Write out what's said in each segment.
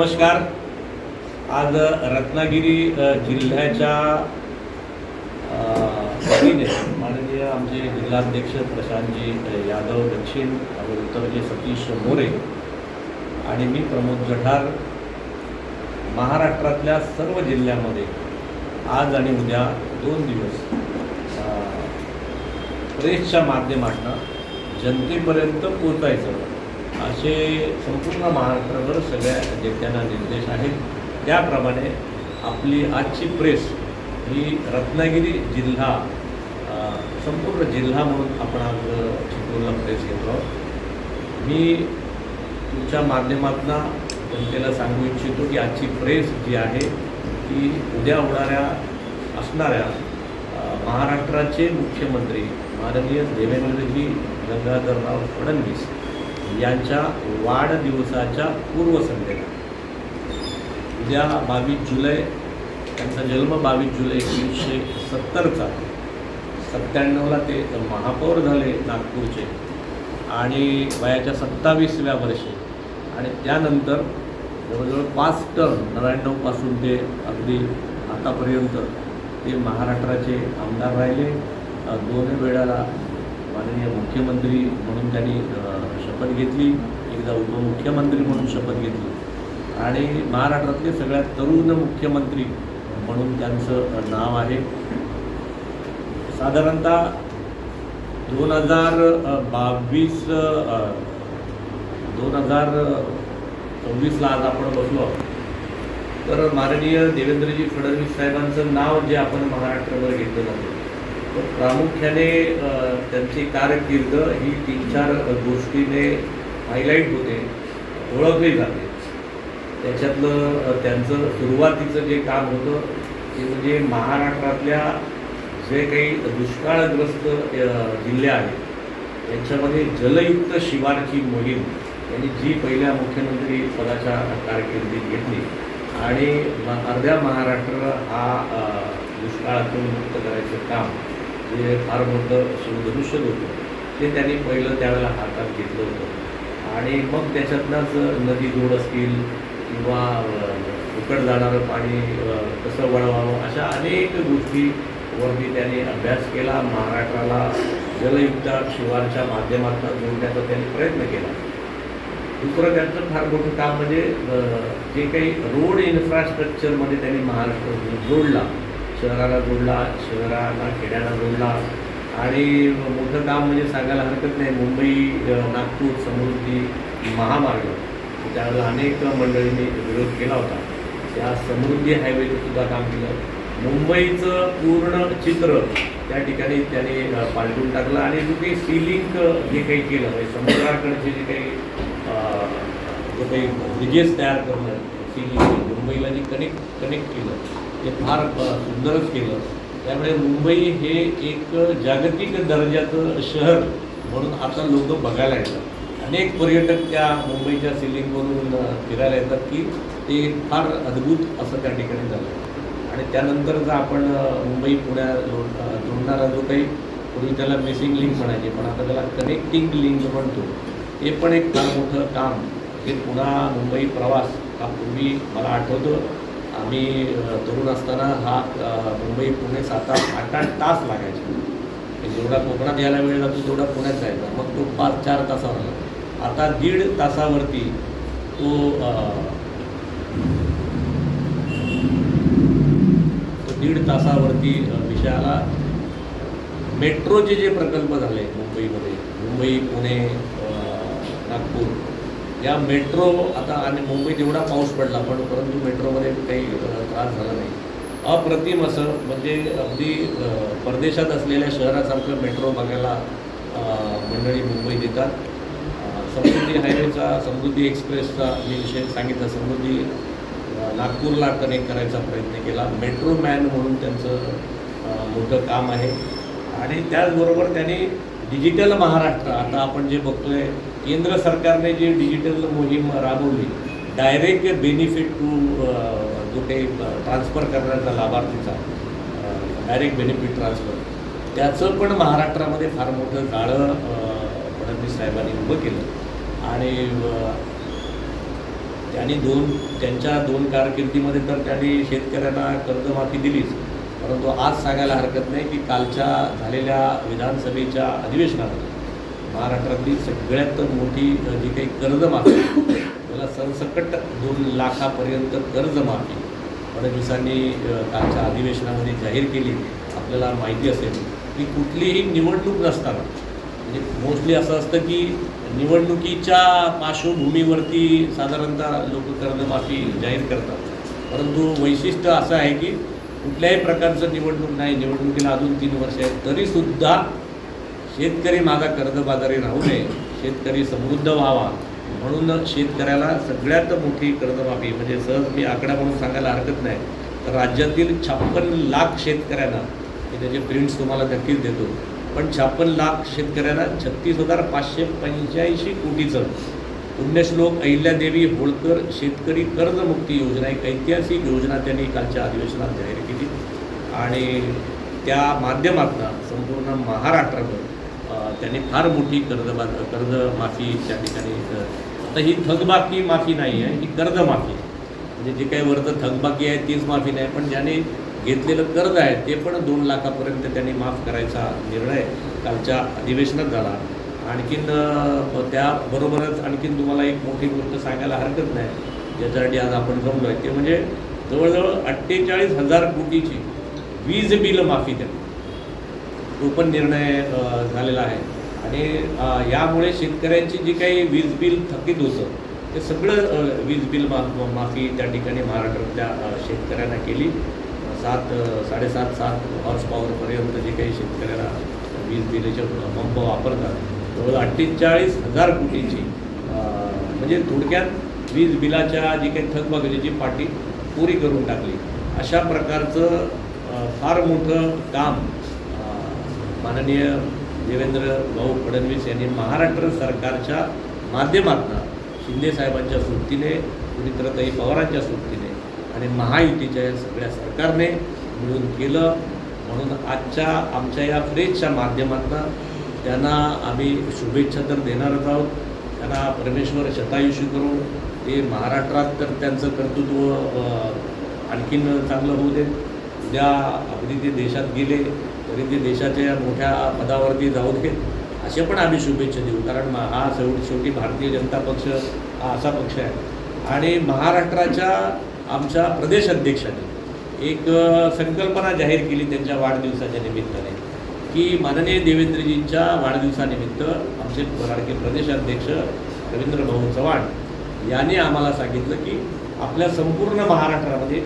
नमस्कार। आज रत्नागिरी जिल्ह्याच्या वतीने माननीय आमचे जिल्हाध्यक्ष प्रशांतजी यादव दक्षिण आणि उत्तरचे सतीश मोरे आणि मी प्रमोद जठार महाराष्ट्रातल्या सर्व जिल्ह्यामध्ये आज आणि उद्या 2 दिवस प्रेसच्या माध्यमातून जनतेपर्यंत पोहोचायचं असे संपूर्ण महाराष्ट्रभर सगळ्या नेत्यांना निर्देश आहेत। त्याप्रमाणे आपली आजची प्रेस ही रत्नागिरी जिल्हा संपूर्ण जिल्हा म्हणून आपण आज चिपळूणला प्रेस घेतो आहोत। मी तुमच्या माध्यमातून जनतेला सांगू इच्छितो की आजची प्रेस जी आहे ती उद्या होणाऱ्या असणाऱ्या महाराष्ट्राचे मुख्यमंत्री माननीय देवेंद्रजी गंगाधरराव फडणवीस यांच्या वाढदिवसाच्या पूर्वसंध्येला उद्या 22 जुलै, त्यांचा जन्म 22 जुलै 1970चा, 97ला ते महापौर झाले नागपूरचे आणि वयाच्या 27व्या वर्षी आणि त्यानंतर जवळजवळ 5 टर्म 99 पासून ते अगदी आतापर्यंत ते महाराष्ट्राचे आमदार राहिले। 2 वेळाला माननीय मुख्यमंत्री म्हणून त्यांनी शपथ घेतली, एकदा उपमुख्यमंत्री म्हणून शपथ घेतली आणि महाराष्ट्रातले सगळ्यात तरुण मुख्यमंत्री म्हणून त्यांचं नाव आहे। साधारणतः 2024ला आज आपण बसलो तर माननीय देवेंद्रजी फडणवीस साहेबांचं नाव जे आपण महाराष्ट्रावर घेतलं जातं तर प्रामुख्याने त्यांची कारकीर्द ही 3-4 गोष्टीने हायलाईट होते, ओळखली जाते। त्याच्यातलं त्यांचं सुरुवातीचं जे काम होतं ते म्हणजे महाराष्ट्रातल्या जे काही दुष्काळग्रस्त जिल्हे आहेत याच्यामध्ये जलयुक्त शिवारची मोहीम यांनी जी पहिल्या मुख्यमंत्री पदाच्या कारकिर्दीत घेतली आणि अर्ध्या महाराष्ट्र हा दुष्काळातून मुक्त करायचं काम जे फार मोठं शिवधनुष्य होतं ते त्यांनी पहिलं त्यावेळेला हातात घेतलं होतं आणि मग त्याच्यातनंच नदी जोड असतील किंवा उकड जाणारं पाणी कसं वळवावं अशा अनेक गोष्टीवरती त्यांनी अभ्यास केला। महाराष्ट्राला जलयुक्त शिवारच्या माध्यमातून जोडण्याचा त्यांनी प्रयत्न केला। दुसरं त्यांचं फार मोठं काम म्हणजे जे काही रोड इन्फ्रास्ट्रक्चरमध्ये त्यांनी महाराष्ट्र जोडला, शहराला जोडला, शहराला खेड्याला जोडला आणि मोठं काम म्हणजे सांगायला हरकत नाही मुंबई नागपूर समृद्धी महामार्ग त्यावेळेला अनेक मंडळींनी विरोध केला होता। त्या समृद्धी हायवेचं सुद्धा काम केलं। मुंबईचं पूर्ण चित्र त्या ठिकाणी त्याने पालटून टाकलं आणि जो काही सीलिंग जे काही केलं म्हणजे समुद्राकडचे जे काही जो काही ब्रिजेस तयार करणं सीलिंग मुंबईला जे कनेक्ट केलं ते फार सुंदरच केलं। त्यामुळे मुंबई हे एक जागतिक दर्जाचं शहर म्हणून आता लोक बघायला येतात। अनेक पर्यटक त्या मुंबईच्या सिलिंगवरून फिरायला येतात की ते फार अद्भुत असं त्या ठिकाणी झालं। आणि त्यानंतरचा आपण मुंबई पुण्या जोडणारा जो काही पूर्वी त्याला मिसिंग लिंक म्हणायचे पण आता त्याला कनेक्टिंग लिंक म्हणतो ते पण एक फार मोठं काम हे पुन्हा मुंबई प्रवास हा पूर्वी मला आठवतं आम्ही तरुण असताना हा मुंबई पुणे 7-8 तास लागायचे। जेवढा कोकणात यायला वेळ जातो तेवढा पुण्यात जायचा, मग तो 5-4 तासावर आला। आता 1.5 तासावरती तो 1.5 तासावरती विषय आला। मेट्रोचे जे प्रकल्प झाले मुंबईमध्ये, मुंबई पुणे नागपूर या मेट्रो आता आणि मुंबईत एवढा पाऊस पडला परंतु मेट्रोमध्ये काही त्रास झाला नाही। अप्रतिम असं म्हणजे अगदी परदेशात असलेल्या शहरासारखं मेट्रो बघायला मंडळी मुंबईत येतात। समृद्धी हायवेचा, समृद्धी एक्सप्रेसचा मी विषय सांगितला, समृद्धी नागपूरला कनेक्ट करायचा प्रयत्न केला। मेट्रो मॅन म्हणून त्यांचं मोठं काम आहे आणि त्याचबरोबर त्यांनी डिजिटल महाराष्ट्र आता आपण जे बघतोय केंद्र सरकारने जे डिजिटल मोहीम राबवली डायरेक्ट बेनिफिट टू जो काही ट्रान्सफर करण्याचा लाभार्थीचा डायरेक्ट बेनिफिट ट्रान्सफर त्याचं पण महाराष्ट्रामध्ये फार मोठं जाळं फडणवीस साहेबांनी उभं केलं आणि त्यांनी त्यांच्या 2 कारकिर्दीमध्ये तर त्यांनी शेतकऱ्यांना कर्जमाफी दिलीच, परंतु आज सांगायला हरकत नाही की कालच्या झालेल्या विधानसभेच्या अधिवेशनामध्ये महाराष्ट्रातली सगळ्यात मोठी जी काही कर्जमाफी, त्याला सरसकट 2 लाखापर्यंत कर्जमाफी फडणवीसांनी कालच्या अधिवेशनामध्ये जाहीर केली. आपल्याला माहिती असेल की कुठलीही निवडणूक नसताना, म्हणजे मोस्टली असं असतं की निवडणुकीच्या पार्श्वभूमीवरती साधारणतः लोक कर्जमाफी जाहीर करतात, परंतु वैशिष्ट्य असं आहे की कुठल्याही प्रकारचं निवडणूक नाही, निवडणुकीला अजून 3 वर्ष आहेत, तरीसुद्धा शेतकरी माझा कर्जबाजारी राहू नये, शेतकरी समृद्ध व्हावा म्हणून शेतकऱ्याला सगळ्यात मोठी कर्जमाफी, म्हणजे सहज मी आकडा म्हणून सांगायला हरकत नाही, तर राज्यातील 56 लाख शेतकऱ्यांना, मी त्याचे प्रिंट्स तुम्हाला नक्कीच देतो, पण 56 लाख शेतकऱ्यांना 36,585 कोटीचं पुण्यश्लोक अहिल्यादेवी होळकर शेतकरी कर्जमुक्ती योजना, एक ऐतिहासिक योजना त्यांनी कालच्या अधिवेशनात जाहीर केली आणि त्या माध्यमातून संपूर्ण महाराष्ट्रावर त्यांनी फार मोठी कर्जमाफी त्या ठिकाणी. आता ही थकबाकी माफी नाही आहे, ही कर्जमाफी, म्हणजे जे काही वरचं थकबाकी आहे तीच माफी नाही, पण ज्याने घेतलेलं कर्ज आहे ते पण 2 लाखापर्यंत त्यांनी माफ करायचा निर्णय कालच्या अधिवेशनात झाला. आणखीन त्याबरोबरच आणखीन तुम्हाला एक मोठी गोष्ट सांगायला हरकत नाही, ज्याच्यासाठी आज आपण जमलो आहे, ते म्हणजे जवळजवळ 48,000 कोटीची वीज बिल माफी त्यांनी, तो पण निर्णय झालेला आहे. आणि यामुळे शेतकऱ्यांची जी काही वीज बिल थकीत होतं ते सगळं वीज बिल माफी त्या ठिकाणी महाराष्ट्रातल्या शेतकऱ्यांना केली. 7.5-7 हॉर्स पॉवरपर्यंत जे काही शेतकऱ्यांना वीज बिलाचे पंप वापरतात, जवळ 48,000 कोटीची, म्हणजे थोडक्यात वीज बिलाच्या जी काही थकबाकीची जी पाटी पुरी करून टाकली. अशा प्रकारचं फार मोठं काम माननीय देवेंद्र भाऊ फडणवीस यांनी महाराष्ट्र सरकारच्या माध्यमातून शिंदेसाहेबांच्या सोबतीने, सुमित्राताई पवारांच्या सोबतीने आणि महायुतीच्या या सगळ्या सरकारने मिळून केलं. म्हणून आजच्या आमच्या या प्रेसच्या माध्यमातून त्यांना आम्ही शुभेच्छा तर देणारच आहोत. त्यांना परमेश्वर शतायुषी करू, ते महाराष्ट्रात तर त्यांचं कर्तृत्व आणखीन चांगलं होऊ दे. उद्या अगदी ते देशात गेले तरी ते देशाच्या मोठ्या पदावरती जाऊ देत, असे पण आम्ही शुभेच्छा देऊ. कारण हा शेवटी भारतीय जनता पक्ष हा असा पक्ष आहे आणि महाराष्ट्राच्या आमच्या प्रदेश अध्यक्षांनी एक संकल्पना जाहीर केली त्यांच्या वाढदिवसाच्या निमित्ताने, की माननीय देवेंद्रजींच्या वाढदिवसानिमित्त आमचे लाडके प्रदेशाध्यक्ष रवींद्र भाऊ चव्हाण यांनी आम्हाला सांगितलं की आपल्या संपूर्ण महाराष्ट्रामध्ये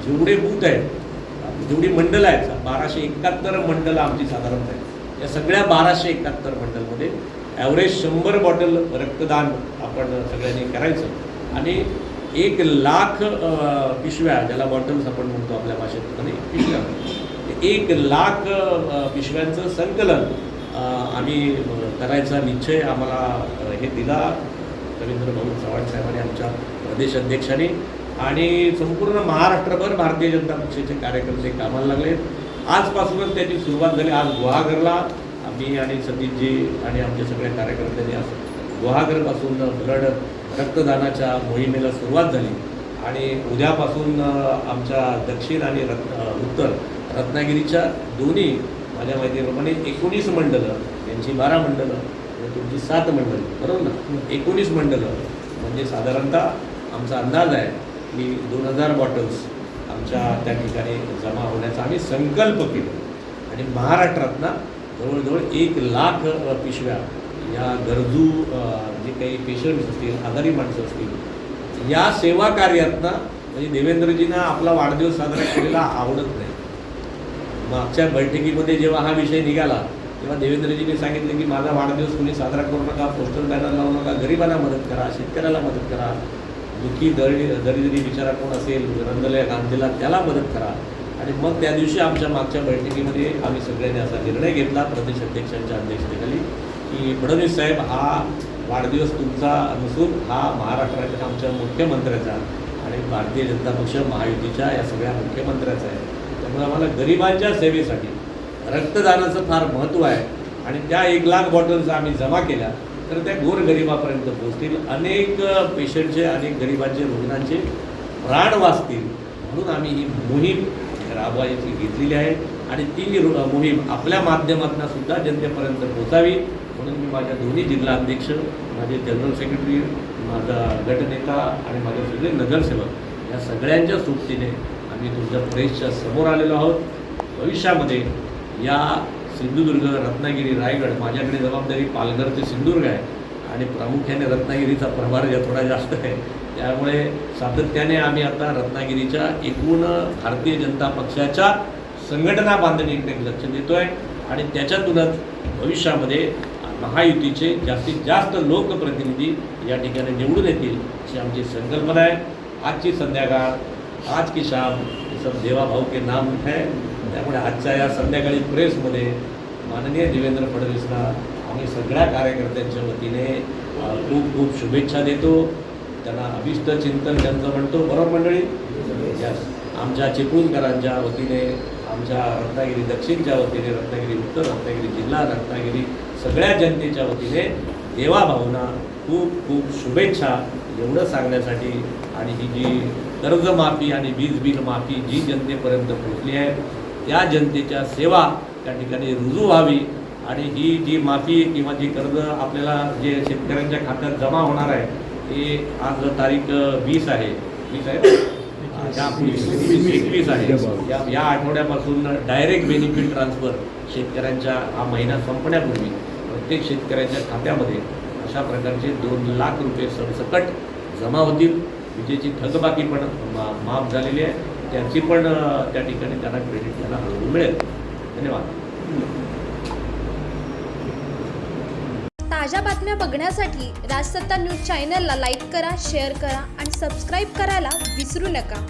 जेवढे बूथ आहेत, जेवढी मंडलं आहेत, 1271 मंडलं आमची साधारणतः आहेत, या सगळ्या 1271 मंडलमध्ये ॲव्हरेज 100 बॉटल रक्तदान आपण सगळ्यांनी करायचं आणि 1 लाख पिशव्या, ज्याला बॉटल्स आपण म्हणतो आपल्या भाषेत आणि पिशव्या, 1 लाख पिशव्यांचं संकलन आम्ही करायचा निश्चय आम्हाला हे दिला रवींद्र भाऊ चव्हाण साहेबांनी, आमच्या प्रदेश अध्यक्षांनी. आणि संपूर्ण महाराष्ट्रभर भारतीय जनता पक्षाचे कार्यकर्ते कामाला लागले. आजपासूनच त्याची सुरुवात झाली. आज गुहागरला आम्ही आणि सतीशजी आणि आमच्या सगळ्या कार्यकर्त्यांनी आज गुहागरपासून रक्तदानाच्या मोहिमेला सुरुवात झाली आणि उद्यापासून आमच्या दक्षिण आणि उत्तर रत्नागिरीच्या दोन्ही माझ्या माहितीप्रमाणे 19 मंडलं, यांची 12 मंडलं आणि तुमची 7 मंडलं, बरोबर ना, 19 मंडलं, म्हणजे साधारणतः आमचा अंदाज आहे की 2000 बॉटल्स आमच्या त्या ठिकाणी जमा होण्याचा आम्ही संकल्प केला आणि महाराष्ट्रातनं जवळजवळ 1 लाख पिशव्या या गरजू जे काही पेशंट्स असतील, आजारी माणसं असतील, या सेवा कार्यातनं, म्हणजे देवेंद्रजींना आपला वाढदिवस साजरा केलेला आवडत नाही. मागच्या बैठकीमध्ये जेव्हा हा विषय निघाला तेव्हा देवेंद्रजींनी सांगितलं की माझा वाढदिवस कोणी साजरा करू नका, पोस्टर बॅनर लावू नका, गरिबांना मदत करा, शेतकऱ्याला मदत करा, दुःखी दरिद्री बिचारा कोण असेल, रंगल्या गांधीला त्याला मदत करा. आणि मग त्या दिवशी आमच्या मागच्या बैठकीमध्ये आम्ही सगळ्यांनी असा निर्णय घेतला प्रदेश अध्यक्षांच्या अध्यक्षतेखाली की फडणवीस साहेब, हा वाढदिवस तुमचा नसून हा महाराष्ट्राच्या आमच्या मुख्यमंत्र्याचा आणि भारतीय जनता पक्ष महायुतीच्या या सगळ्या मुख्यमंत्र्याचा आहे. त्यामुळे आम्हाला गरिबांच्या सेवेसाठी रक्तदानाचं फार महत्त्व आहे आणि त्या 1 लाख बॉटल्स आम्ही जमा केल्या तर त्या गोरगरिबापर्यंत पोहोचतील. अनेक पेशंटचे, अनेक गरिबांचे, रुग्णांचे प्राण वाचतील म्हणून आम्ही ही मोहीम राबवायची घेतलेली आहे आणि ती मोहीम आपल्या माध्यमातून सुद्धा जनतेपर्यंत पोहोचावी म्हणून मी माझ्या दोन्ही जिल्हाध्यक्ष, माझे जनरल सेक्रेटरी, माझा गटनेता आणि माझे सगळे नगरसेवक या सगळ्यांच्या सोबतीने आम्ही तुमच्या प्रेसच्या समोर आलेलो आहोत. भविष्यामध्ये या सिंधुदुर्ग, रत्नागिरी, रायगड, माझ्याकडे जबाबदारी पालघर ते सिंधुदुर्ग आहे आणि प्रामुख्याने रत्नागिरीचा प्रभार थोडा जास्त आहे. त्यामुळे सातत्याने आम्ही आता रत्नागिरीच्या एकूण भारतीय जनता पक्षाच्या संघटना बांधणीकडे लक्ष देतो आहे आणि त्याच्यातूनच भविष्यामध्ये महायुतीचे जास्तीत जास्त लोकप्रतिनिधी या ठिकाणी निवडून येतील अशी आमची संकल्पना आहे. आजची संध्याकाळ, आज की शाम हे सब देवा भाऊ के नाम है. त्यामुळे आजच्या या संध्याकाळी प्रेसमध्ये माननीय देवेंद्र फडणवीसला आम्ही सगळ्या कार्यकर्त्यांच्या वतीने खूप खूप शुभेच्छा देतो. त्यांना अभिष्ट चिंतन त्यांचं म्हणतो. बरोबर मंडळी? यस. आमच्या चिपळूणकरांच्या वतीने, आमच्या रत्नागिरी दक्षिणच्या वतीने, रत्नागिरी उत्तर, रत्नागिरी जिल्हा, रत्नागिरी सगळ्या जनतेच्या वतीने देवाभाऊंना खूप खूप शुभेच्छा एवढं सांगण्यासाठी आणि ही जी कर्जमाफी आणि वीज बिल माफी जी जनतेपर्यंत पोहोचली आहे त्या जनतेच्या सेवा त्या ठिकाणी रुजू व्हावी आणि ही जी माफी किंवा जी कर्ज आपल्याला जे शेतकऱ्यांच्या खात्यात जमा होणार आहे ते आज तारीख 20 आहे. 20 आहे, 21 आहे. या आठवड्यापासून डायरेक्ट बेनिफिट ट्रान्सफर शेतकऱ्यांच्या हा महिना संपण्यापूर्वी प्रत्येक शेतकऱ्याच्या खात्यामध्ये अशा प्रकारचे 2 लाख रुपये सरसकट जमा होतील. विजेची थकबाकी पण माफ झालेली आहे, त्याची पण त्या ठिकाणी त्यांना क्रेडिट त्यांना हळूहळू मिळेल. धन्यवाद. ताज्या बातम्या बघण्यासाठी राजसत्ता न्यूज चॅनलला लाईक करा, शेअर करा आणि सबस्क्राईब करायला विसरू नका.